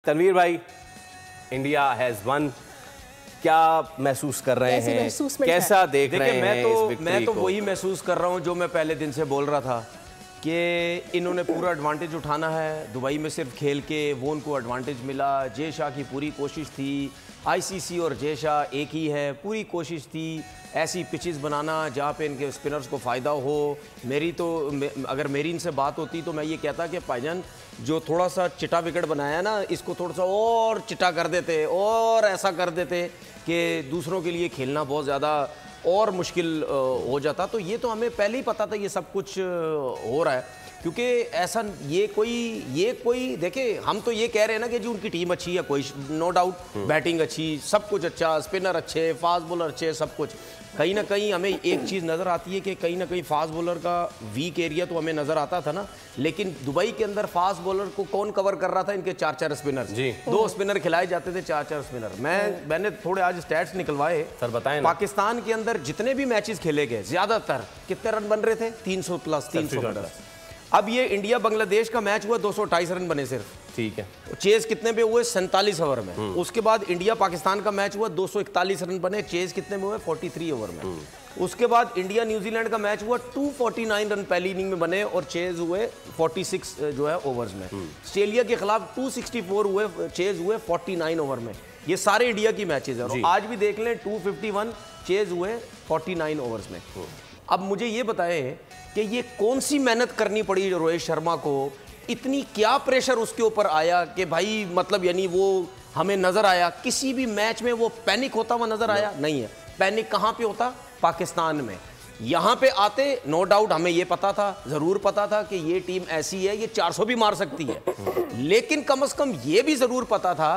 तनवीर भाई, India has one, क्या महसूस कर रहे हैं, कैसा देख रहे हैं? मैं तो वही महसूस कर रहा हूँ जो मैं पहले दिन से बोल रहा था कि इन्होंने पूरा एडवांटेज उठाना है। दुबई में सिर्फ खेल के वो उनको एडवांटेज मिला। जय शाह की पूरी कोशिश थी, आईसीसी और जय शाह एक ही है, पूरी कोशिश थी ऐसी पिचेस बनाना जहाँ पे इनके स्पिनर्स को फ़ायदा हो। अगर मेरी इनसे बात होती तो मैं ये कहता कि भाईजान जो थोड़ा सा चिटा विकेट बनाया ना, इसको थोड़ा सा और चिटा कर देते और ऐसा कर देते कि दूसरों के लिए खेलना बहुत ज़्यादा और मुश्किल हो जाता। तो ये तो हमें पहले ही पता था ये सब कुछ हो रहा है, क्योंकि ऐसा ये कोई देखे, हम तो ये कह रहे हैं ना कि जी उनकी टीम अच्छी है, कोई नो डाउट, बैटिंग अच्छी, सब कुछ अच्छा, स्पिनर अच्छे, फास्ट बॉलर अच्छे, सब कुछ। कहीं ना कहीं हमें एक चीज़ नज़र आती है कि कहीं ना कहीं फास्ट बॉलर का वीक एरिया तो हमें नज़र आता था ना, लेकिन दुबई के अंदर फास्ट बॉलर को कौन कवर कर रहा था? इनके 4-4 स्पिनर, 2 स्पिनर खिलाए जाते थे, 4-4 स्पिनर। मैंने थोड़े आज स्टैट्स निकलवाए सर, बताएं। पाकिस्तान के अंदर जितने भी मैचेस खेले गए, ज्यादातर कितने रन बन रहे थे? 300 प्लस, 300 प्लस। अब ये इंडिया बांग्लादेश का मैच हुआ, 228 रन बने सिर्फ, ठीक है। चेज कितने पे हुए? 47 ओवर में। उसके बाद इंडिया पाकिस्तान का मैच हुआ, 241 रन बने, चेज कितने में हुए? 43 ओवर में। उसके बाद इंडिया न्यूजीलैंड का मैच हुआ, 249 रन पहली इनिंग में बने और चेज हुए 46 जो है ओवर्स में। ऑस्ट्रेलिया के खिलाफ 264 हुए, चेज हुए 49 ओवर में। ये सारे इंडिया की मैचेज है। आज भी देख लें, 251 चेज हुए 49 ओवर्स में। अब मुझे ये बताएं कि ये कौन सी मेहनत करनी पड़ी रोहित शर्मा को, इतनी क्या प्रेशर उसके ऊपर आया कि भाई मतलब यानी वो हमें नजर आया किसी भी मैच में वो पैनिक होता हुआ नजर आया? नहीं है। पैनिक कहाँ पे होता? पाकिस्तान में। यहाँ पे आते नो डाउट हमें ये पता था, जरूर पता था कि ये टीम ऐसी है, ये 400 भी मार सकती है, लेकिन कम से कम ये भी जरूर पता था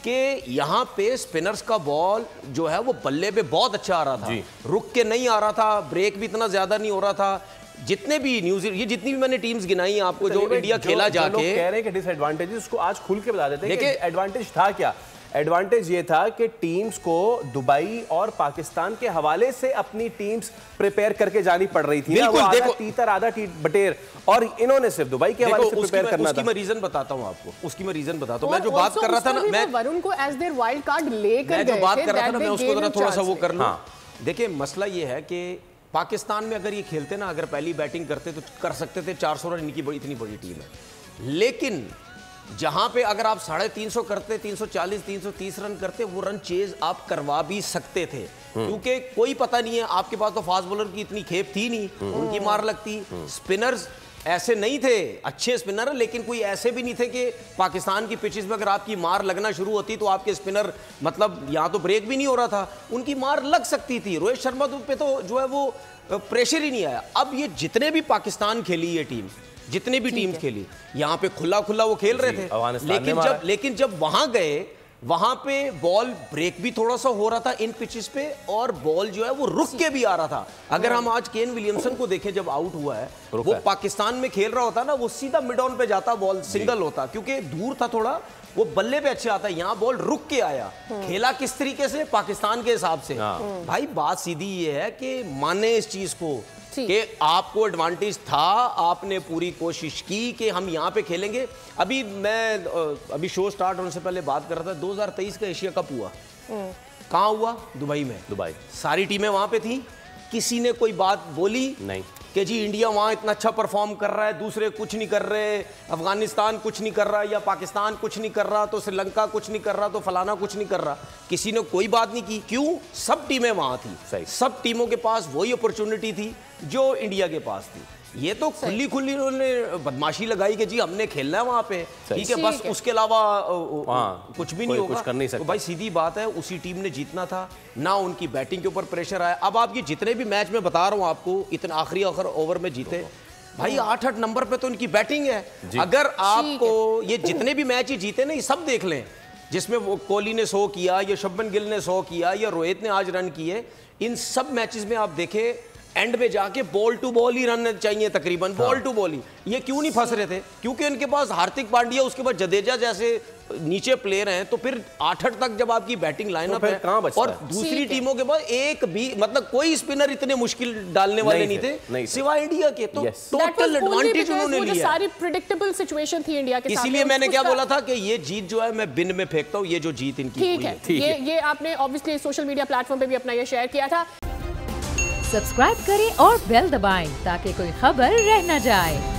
कि यहाँ पे स्पिनर्स का बॉल जो है वो बल्ले पे बहुत अच्छा आ रहा था, रुक के नहीं आ रहा था, ब्रेक भी इतना ज्यादा नहीं हो रहा था। जितने भी न्यूजीलैंड, ये जितनी भी मैंने टीम्स गिनाई आपको, जो इंडिया खेला जाके, कह रहे हैं कि डिसएडवांटेजेस, उसको आज खुल के बता देते हैं कि एडवांटेज था क्या। एडवांटेज ये था कि टीम्स को दुबई और पाकिस्तान के हवाले से अपनी टीम्स प्रिपेयर करके जानी पड़ रही थी। वो आधा तीतर आधा बटेर, और इन्होंने सिर्फ दुबई के हवाले से प्रिपेयर करना था। उसकी मैं रीजन बताता हूं आपको, उसकी मैं रीजन बताता हूं। मैं जो बात कर रहा था ना, मैं वरुण को एज देयर वाइल्ड कार्ड लेकर मैं जो बात कर रहा था ना, मैं उसको जरा थोड़ा सा वो कर लूं। देखिए मसला ये है कि पाकिस्तान में अगर ये खेलते ना, अगर पहली बैटिंग करते तो कर सकते थे 400 रन, इनकी इतनी बड़ी टीम है। लेकिन जहां पे अगर आप 350 करते, 340 330 रन करते, वो रन चेज आप करवा भी सकते थे, क्योंकि कोई पता नहीं है, आपके पास तो फास्ट बॉलर की इतनी खेप थी नहीं, उनकी मार लगती। स्पिनर्स ऐसे नहीं थे, अच्छे स्पिनर, लेकिन कोई ऐसे भी नहीं थे कि पाकिस्तान की पिचेस में अगर आपकी मार लगना शुरू होती तो आपके स्पिनर मतलब यहाँ तो ब्रेक भी नहीं हो रहा था, उनकी मार लग सकती थी। रोहित शर्मा पे तो जो है वो प्रेशर ही नहीं आया। अब ये जितने भी पाकिस्तान खेली ये टीम, जितने भी टीम्स खेली, यहाँ पे खुला खुला वो खेल रहे थे, लेकिन जब वहां गए, वहां पे बॉल ब्रेक भी थोड़ा सा हो रहा था इन पिचेस पे, और बॉल जो है वो रुक के भी आ रहा था। अगर हम आज केन विलियमसन को देखें, जब आउट हुआ है, वो पाकिस्तान में खेल रहा होता ना, वो सीधा मिड ऑन पे जाता, बॉल सिंगल होता, क्योंकि दूर था थोड़ा, वो बल्ले पे अच्छे आता है। यहाँ बॉल रुक के आया, खेला किस तरीके से? पाकिस्तान के हिसाब से। भाई बात सीधी ये है कि माने इस चीज को कि आपको एडवांटेज था, आपने पूरी कोशिश की कि हम यहाँ पे खेलेंगे। अभी शो स्टार्ट होने से पहले बात कर रहा था, 2023 का एशिया कप हुआ, कहाँ हुआ? दुबई में। दुबई सारी टीमें वहां पे थी, किसी ने कोई बात बोली नहीं कि जी इंडिया वहां इतना अच्छा परफॉर्म कर रहा है, दूसरे कुछ नहीं कर रहे, अफगानिस्तान कुछ नहीं कर रहा, या पाकिस्तान कुछ नहीं कर रहा, तो श्रीलंका कुछ नहीं कर रहा, तो फलाना कुछ नहीं कर रहा। किसी ने कोई बात नहीं की। क्यों? सब टीमें वहां थी, सही, सब टीमों के पास वही अपॉर्चुनिटी थी जो इंडिया के पास थी। ये तो खुली खुली उन्होंने बदमाशी लगाई कि जी हमने खेलना है वहां पे, ठीक है, बस उसके अलावा कुछ भी नहीं होगा, कुछ कर नहीं सकते। तो भाई सीधी बात है, उसी टीम ने जीतना था ना, उनकी बैटिंग के ऊपर प्रेशर आया। अब आप ये जितने भी मैच में बता रहा हूं आपको, इतने आखिरी ओवर में जीते, भाई 8-8 नंबर पे तो इनकी बैटिंग है। अगर आपको ये जितने भी मैच ही जीते ना, ये सब देख लें, जिसमें वो कोहली ने 100 किया, या शुभमन गिल ने 100 किया, या रोहित ने आज रन किए, इन सब मैचेस में आप देखें एंड में जाके बॉल टू बॉल ही रन चाहिए तकरीबन, बॉल टू बॉल ही। ये क्यों नहीं फंस रहे थे? क्योंकि उनके पास हार्दिक पांड्या, उसके बाद जडेजा जैसे नीचे प्लेयर हैं तो फिर 8 तक जब आपकी बैटिंग लाइनअप है और दूसरी टीमों के बाद एक भी मतलब कोई स्पिनर इतने मुश्किल डालने वाले नहीं थे सिवाय इंडिया के, तो टोटल एडवांटेज उन्होंने लिया। सारी प्रेडिक्टेबल सिचुएशन थी इंडिया के साथ, इसीलिए मैंने क्या बोला था कि ये जीत जो है मैं बिन में फेंकता हूं, ये जो जीत इनकी ठीक है। ये आपने ऑब्वियसली सोशल मीडिया प्लेटफॉर्म पे भी अपना ये शेयर किया था। सब्सक्राइब करें और बेल दबाएं ताकि कोई खबर रह न जाए।